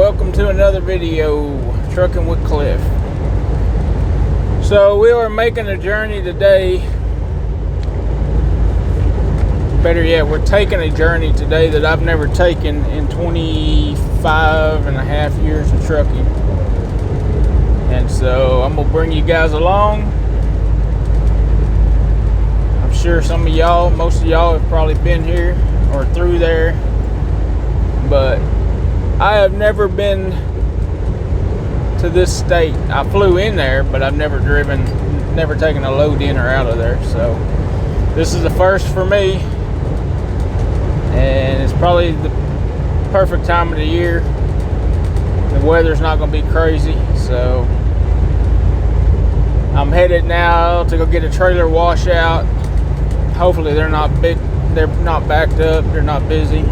welcome to another video, Trucking with Cliff. So we are making a journey today. Better yet, we're taking a journey today that I've never taken in 25 and a half years of trucking. And so I'm gonna bring you guys along. I'm sure some of y'all, most of y'all have probably been here or through there, but I have never been to this state. I flew in there, but I've never taken a load in or out of there. So this is the first for me, and it's probably the perfect time of the year. The weather's not going to be crazy, so I'm headed now to go get a trailer washout. Hopefully they're not backed up, they're not busy.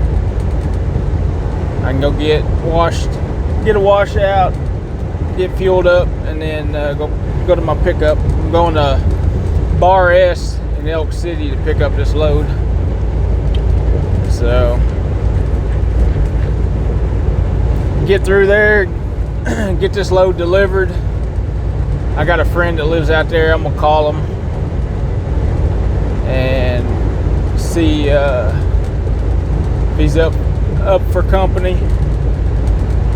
I can go get a washout, get fueled up, and then go to my pickup. I'm going to Bar S in Elk City to pick up this load. So get through there, get this load delivered. I got a friend that lives out there. I'm gonna call him and see if he's up for company.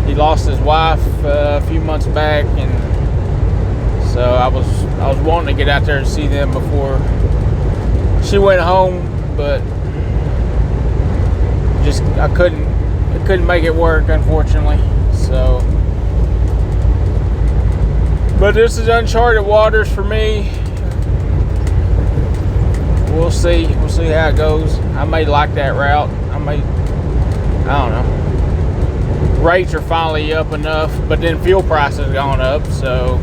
He lost his wife a few months back, and so I was wanting to get out there and see them before she went home, but I couldn't make it work, unfortunately. So, but this is uncharted waters for me. We'll see how it goes. I may like that route. I don't know. Rates are finally up enough, but then fuel prices gone up, so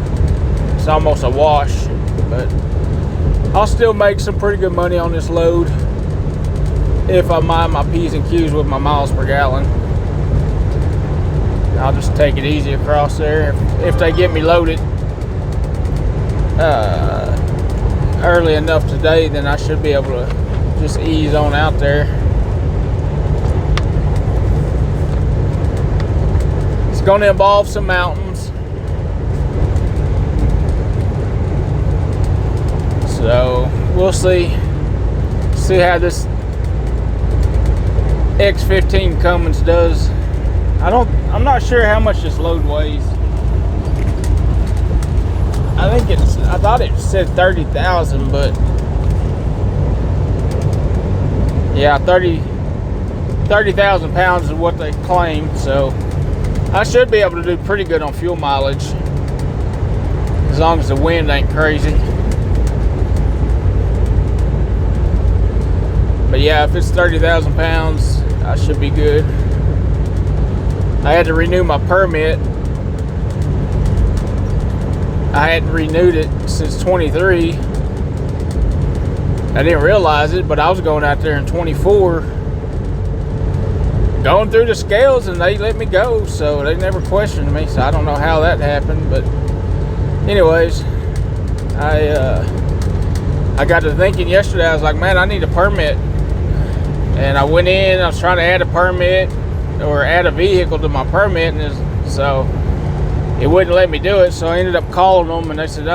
it's almost a wash. But I'll still make some pretty good money on this load if I mind my P's and Q's with my miles per gallon. I'll just take it easy across there. If they get me loaded early enough today, then I should be able to just ease on out there. It's going to involve some mountains, so we'll see how this X15 Cummins does. I'm not sure how much this load weighs. I thought it said 30,000, but yeah, 30,000 pounds is what they claim. So I should be able to do pretty good on fuel mileage as long as the wind ain't crazy. But yeah, if it's 30,000 pounds, I should be good. I had to renew my permit. I hadn't renewed it since 23. I didn't realize it, but I was going out there in 24, going through the scales, and they let me go, so they never questioned me. So I don't know how that happened, but anyways, I got to thinking yesterday. I was like, man, I need a permit. And I went in, I was trying to add a permit or add a vehicle to my permit, and so it wouldn't let me do it. So I ended up calling them, and they said,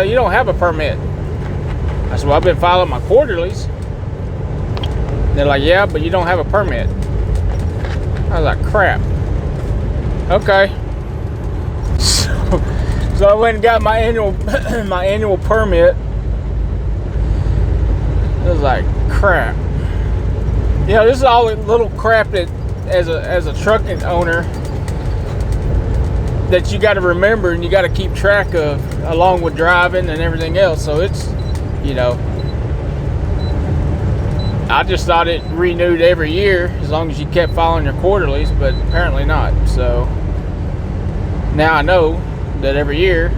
you don't have a permit. I said, well, I've been filing my quarterlies. And they're like, yeah, but you don't have a permit. I was like, crap. Okay. So I went and got my annual permit. I was like, crap. You know, this is all the little crap that as a trucking owner that you got to remember and you got to keep track of along with driving and everything else. So it's, you know, I just thought it renewed every year as long as you kept following your quarterlies, but apparently not. So now I know that every year,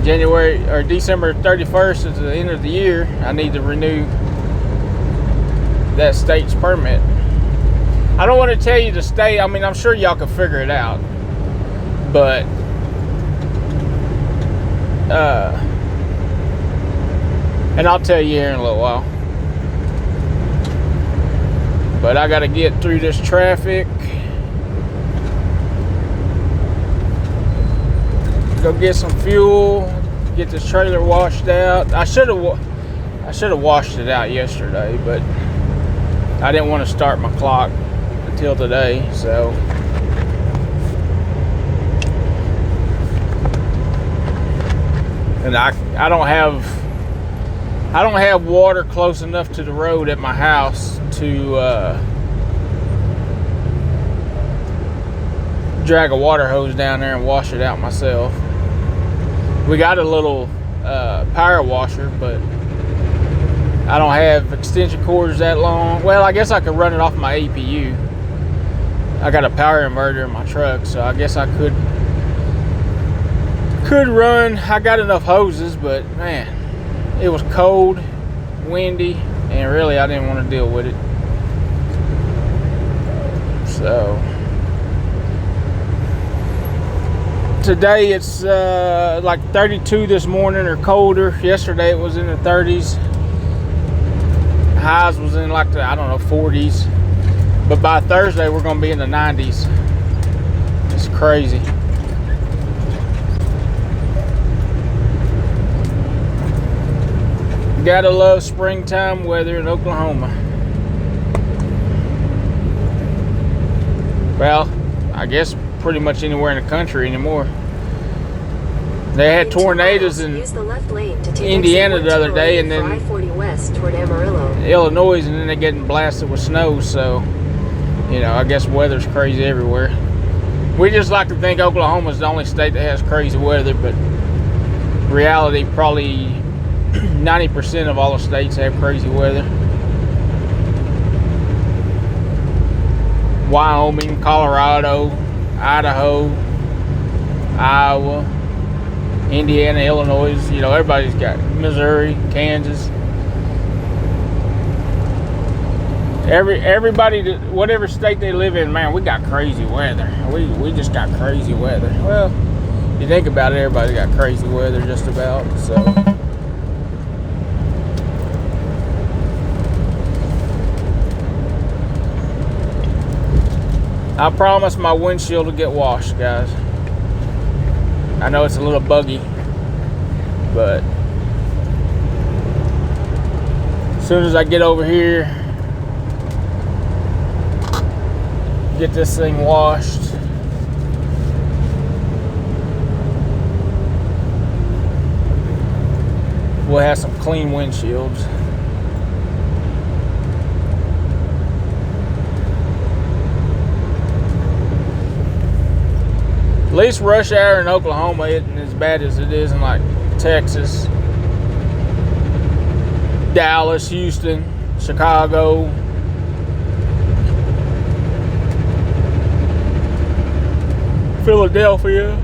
January or December 31st is the end of the year, I need to renew that state's permit. I don't want to tell you the state. I mean, I'm sure y'all can figure it out, but and I'll tell you here in a little while. But I got to get through this traffic go get some fuel, get this trailer washed out. I should have washed it out yesterday, but I didn't want to start my clock until today, so. And I don't have water close enough to the road at my house to drag a water hose down there and wash it out myself. We got a little power washer, but I don't have extension cords that long. Well, I guess I could run it off my APU. I got a power inverter in my truck, so I guess I could run. I got enough hoses, but man, it was cold, windy, and really I didn't want to deal with it. So today it's like 32 this morning or colder. Yesterday it was in the 30s. Highs was in like the, I don't know, 40s. But by Thursday we're going to be in the 90s. It's crazy. Gotta love springtime weather in Oklahoma. Well, I guess pretty much anywhere in the country anymore. They had tornadoes in Indiana the other day, and then Illinois, and then they're getting blasted with snow. So, you know, I guess weather's crazy everywhere. We just like to think Oklahoma's the only state that has crazy weather, but reality, probably 90% of all the states have crazy weather. Wyoming, Colorado, Idaho, Iowa, Indiana, Illinois, you know, everybody's got Missouri, Kansas. Everybody, whatever state they live in, man, we got crazy weather. We just got crazy weather. Well, you think about it, everybody got crazy weather just about, so. I promise my windshield will get washed, guys. I know it's a little buggy, but as soon as I get over here, get this thing washed, we'll have some clean windshields. At least rush hour in Oklahoma isn't as bad as it is in like Texas, Dallas, Houston, Chicago. Philadelphia.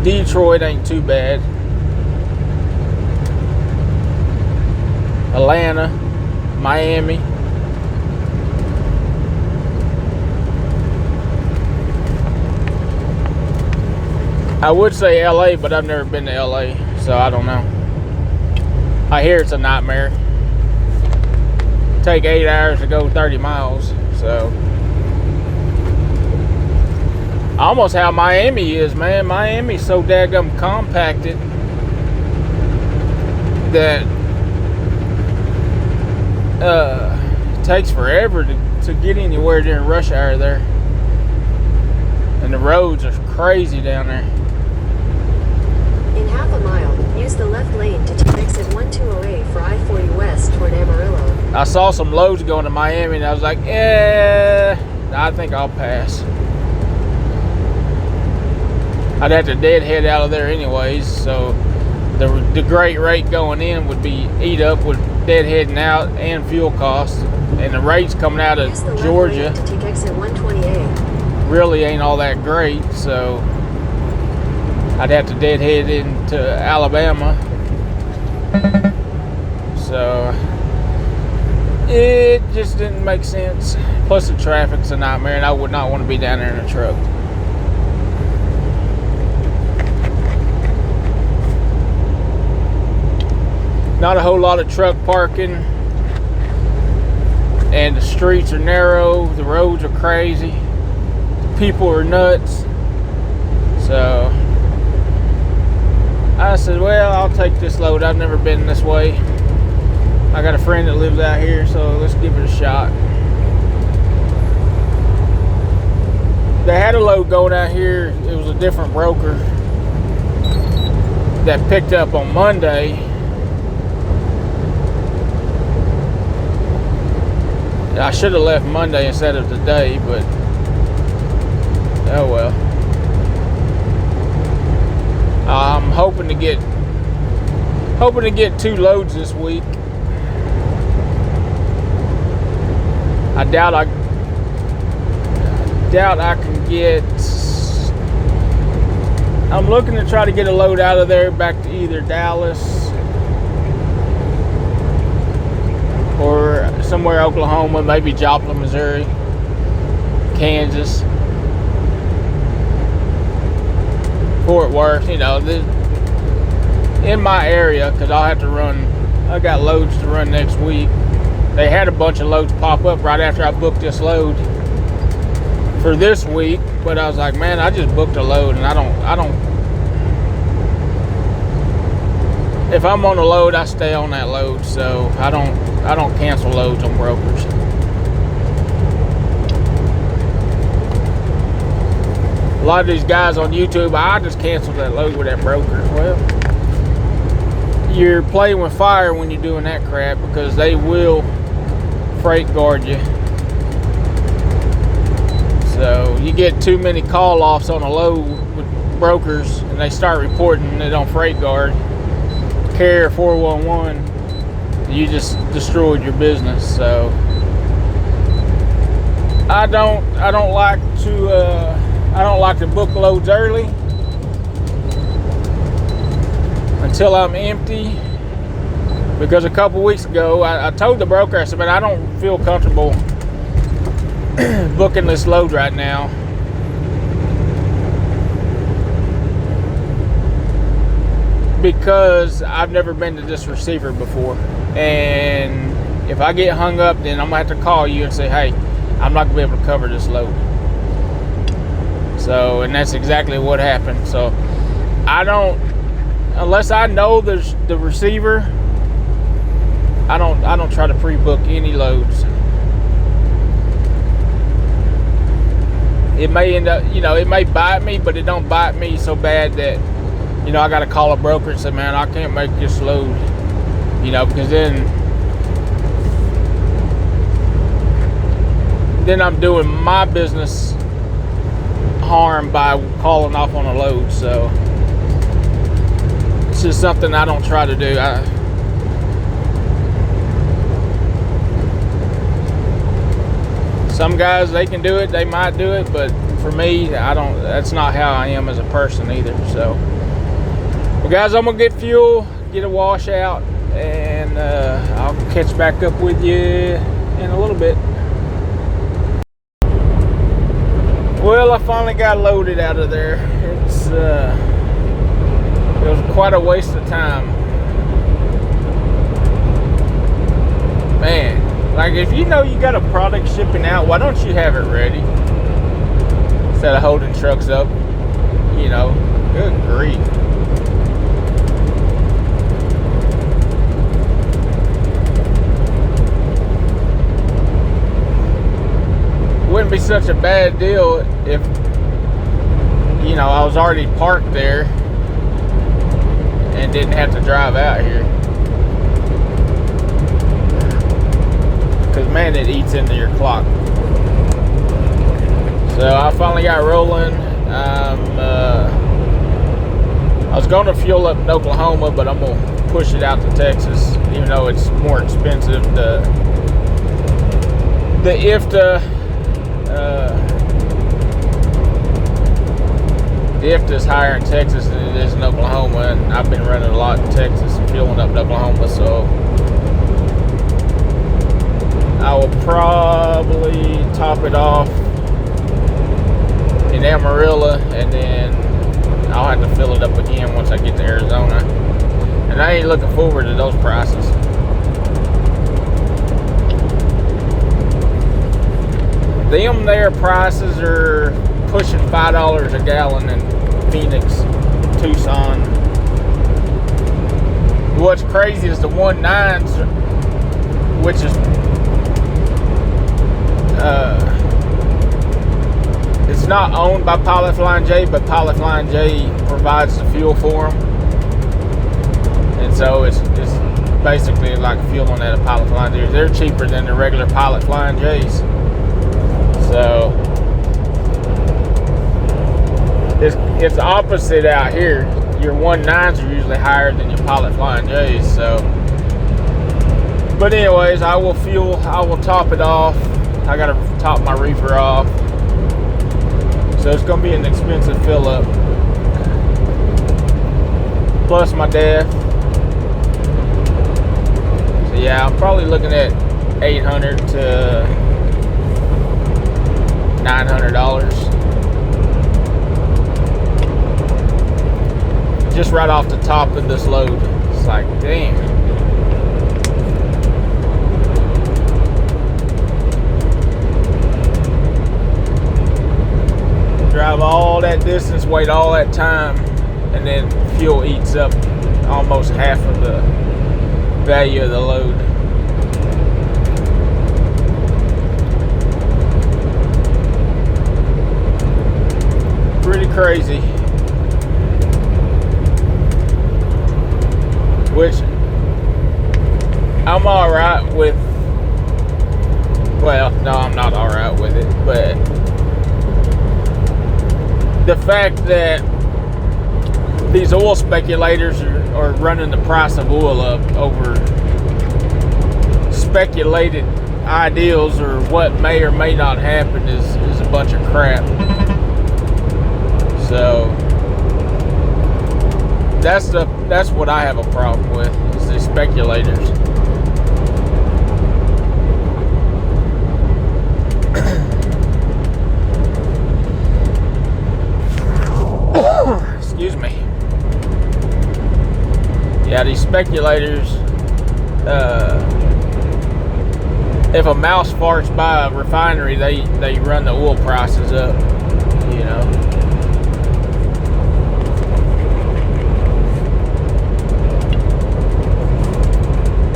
Detroit ain't too bad. Atlanta, Miami. I would say LA, but I've never been to LA, so I don't know. I hear it's a nightmare. Take 8 hours to go 30 miles, so. Almost how Miami is, man. Miami's so daggum compacted that it takes forever to get anywhere during rush hour there. And the roads are crazy down there. In half a mile, use the left lane to take exit 1208 for I-40 West toward Amarillo. I saw some loads going to Miami, and I was like, I think I'll pass. I'd have to deadhead out of there anyways, so the great rate going in would be eat up with deadheading out and fuel costs. And the rates coming out of Georgia to take exit 128. Really ain't all that great, so I'd have to deadhead into Alabama. So it just didn't make sense. Plus the traffic's a nightmare, and I would not want to be down there in a truck. Not a whole lot of truck parking, and the streets are narrow, the roads are crazy, the people are nuts. So So I said, well, I'll take this load. I've never been this way. I got a friend that lives out here, so let's give it a shot. They had a load going out here. It was a different broker that picked up on Monday. I should have left Monday instead of today, but oh well. I'm hoping to get 2 loads this week. I doubt I can get. I'm looking to try to get a load out of there back to either Dallas or somewhere Oklahoma, maybe Joplin, Missouri, Kansas, Fort Worth, you know, in my area, because I'll have to run. I got loads to run next week. They had a bunch of loads pop up right after I booked this load for this week, but I was like, man, I just booked a load, and I don't. If I'm on a load, I stay on that load, so I don't cancel loads on brokers. A lot of these guys on YouTube, I just canceled that load with that broker. Well, you're playing with fire when you're doing that crap, because they will freight guard you. So you get too many call-offs on a load with brokers, and they start reporting it on freight guard, carrier 411, you just destroyed your business. So I don't like to book loads early until I'm empty, because a couple weeks ago I told the broker, I said, man, I don't feel comfortable booking this load right now, because I've never been to this receiver before, and if I get hung up, then I'm gonna have to call you and say, hey, I'm not gonna be able to cover this load. So, and that's exactly what happened. So I don't, unless I know there's the receiver, I don't try to pre-book any loads. It may end up, it may bite me, but it don't bite me so bad that, I got to call a broker and say, man, I can't make this load, because then I'm doing my business harm by calling off on a load. So it's just something I don't try to do. Some guys, they can do it, they might do it, but for me, I don't. That's not how I am as a person either. So, well, guys, I'm gonna get fuel, get a washout, and I'll catch back up with you in a little bit. Well, I finally got loaded out of there. It was quite a waste of time, man. Like, if you know you got a product shipping out, why don't you have it ready instead of holding trucks up? Good grief. Wouldn't be such a bad deal if, I was already parked there and didn't have to drive out here. Because, man, it eats into your clock. So I finally got rolling. I was going to fuel up in Oklahoma, but I'm going to push it out to Texas, even though it's more expensive. The IFTA is higher in Texas than it is in Oklahoma, and I've been running a lot in Texas and fueling up in Oklahoma, so I will probably top it off in Amarillo, and then I'll have to fill it up again once I get to Arizona. And I ain't looking forward to those prices. Them there prices are pushing $5 a gallon in Phoenix, Tucson. What's crazy is the 1.9s, which is it's not owned by Pilot Flying J, but Pilot Flying J provides the fuel for them, and so it's basically like fueling at a Pilot Flying J. They're cheaper than the regular Pilot Flying J's. So it's the opposite out here. Your 1.9s are usually higher than your Pilot Flying J's. So, but anyways, I will top it off. I gotta top my reefer off, so it's gonna be an expensive fill up, plus my DEF. So yeah, I'm probably looking at $800 to $900 just right off the top of this load. It's like, damn. Drive all that distance, wait all that time, and then fuel eats up almost half of the value of the load. Pretty crazy. Which I'm alright with. Well, no, I'm not alright with it, but the fact that these oil speculators are running the price of oil up over speculated ideals or what may or may not happen is a bunch of crap. So that's what I have a problem with, is the speculators. Excuse me. Yeah, these speculators, if a mouse farts by a refinery, they run the oil prices up, you know.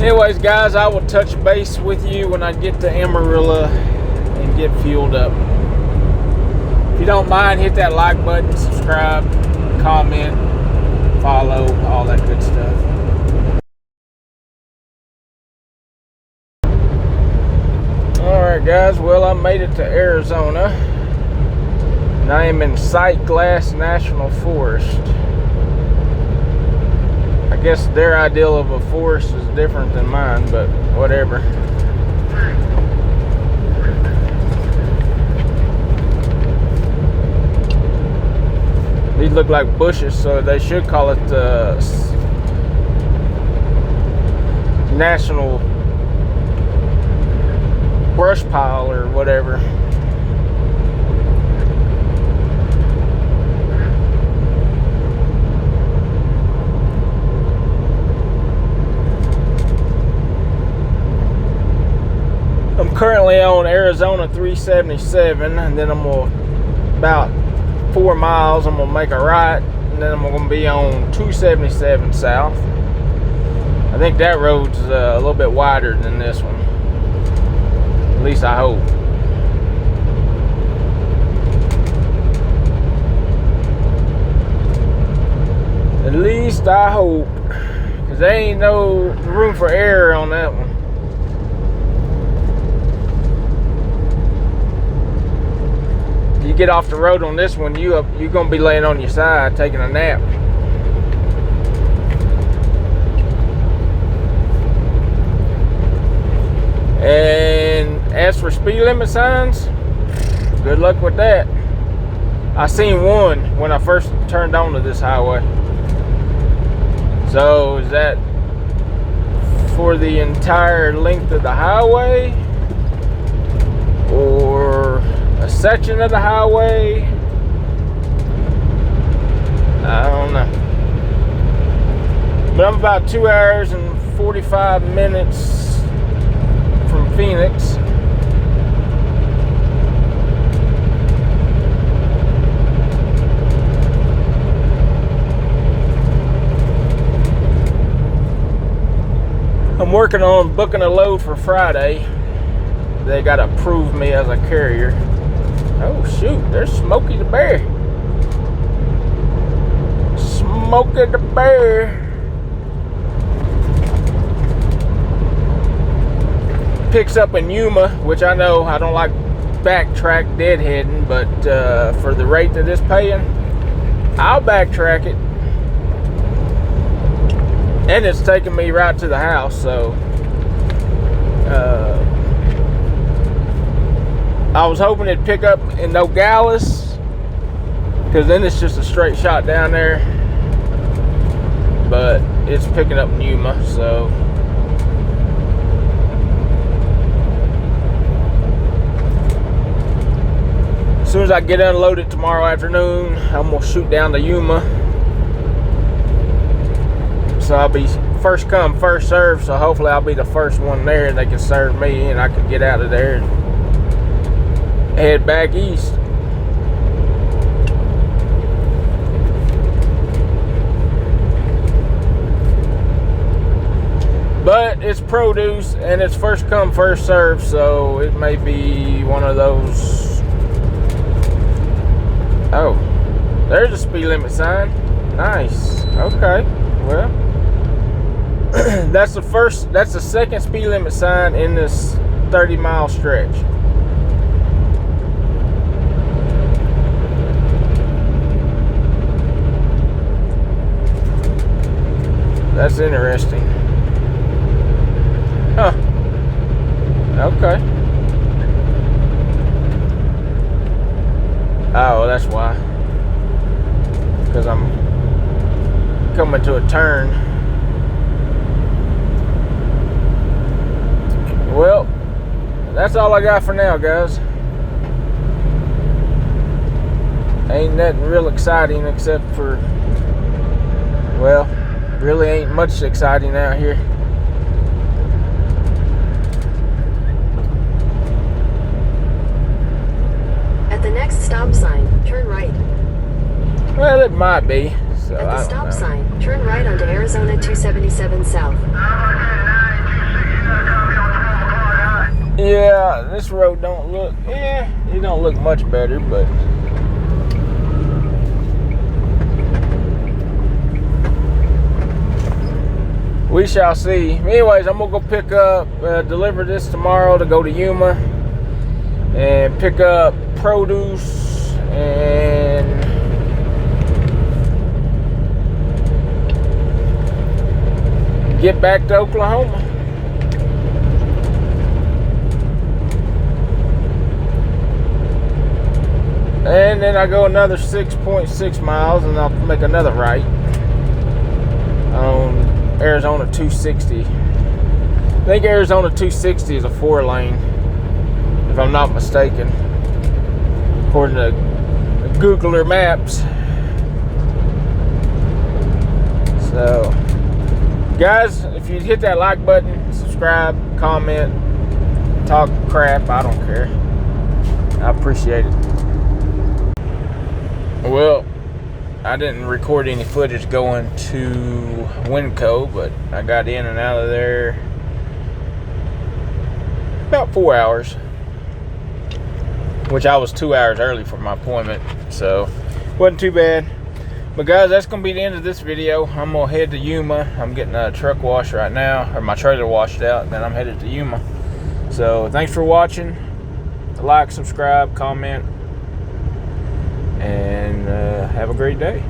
Anyways, guys, I will touch base with you when I get to Amarillo and get fueled up. If you don't mind, hit that like button, subscribe, comment, follow, all that good stuff. Alright guys, well, I made it to Arizona, and I am in Sightglass National Forest. I guess their ideal of a forest is different than mine, but whatever. These look like bushes, so they should call it the National Brush Pile or whatever. I'm currently on Arizona 377, and then I'm gonna, about 4 miles, I'm gonna make a right, and then I'm gonna be on 277 south. I think that road's a little bit wider than this one. At least I hope. At least I hope, because there ain't no room for error on that one. You get off the road on this one, you're gonna be laying on your side taking a nap. And as for speed limit signs, good luck with that. I seen one when I first turned onto this highway. So is that for the entire length of the highway, or a section of the highway? I don't know. But I'm about 2 hours and 45 minutes from Phoenix. I'm working on booking a load for Friday. They got to approve me as a carrier. Oh shoot, there's Smokey the Bear. Smokey the Bear. Picks up in Yuma, which I know I don't like backtrack deadheading, but for the rate that it's paying, I'll backtrack it. And it's taking me right to the house, so I was hoping it'd pick up in Nogales, because then it's just a straight shot down there, but it's picking up in Yuma, so as soon as I get unloaded tomorrow afternoon, I'm gonna shoot down to Yuma. So I'll be first come, first serve. So hopefully I'll be the first one there, and they can serve me, and I can get out of there and head back east. But it's produce, and it's first come, first serve. So it may be one of those. Oh, there's a speed limit sign. Nice. Okay. Well, that's the second speed limit sign in this 30-mile stretch. That's interesting. Huh. Okay. Oh, that's why. Because I'm coming to a turn. Well, that's all I got for now, guys. Ain't nothing real exciting except for, well, really ain't much exciting out here. At the next stop sign, turn right. Well, it might be. So At the I don't stop know. sign, turn right onto Arizona 277 South. Yeah, this road don't look, it don't look much better, but we shall see. Anyways, I'm gonna go pick up, deliver this tomorrow to go to Yuma and pick up produce and get back to Oklahoma. And then I go another 6.6 miles and I'll make another right on Arizona 260. I think Arizona 260 is a 4-lane, if I'm not mistaken, according to Googler Maps. So, guys, if you hit that like button, subscribe, comment, talk crap, I don't care. I appreciate it. Well, I didn't record any footage going to Winco, but I got in and out of there about 4 hours, which I was 2 hours early for my appointment, so wasn't too bad. But guys, that's gonna be the end of this video. I'm gonna head to Yuma. I'm getting a truck wash right now, or my trailer washed out, and then I'm headed to Yuma. So thanks for watching. Like, subscribe, comment, and have a great day.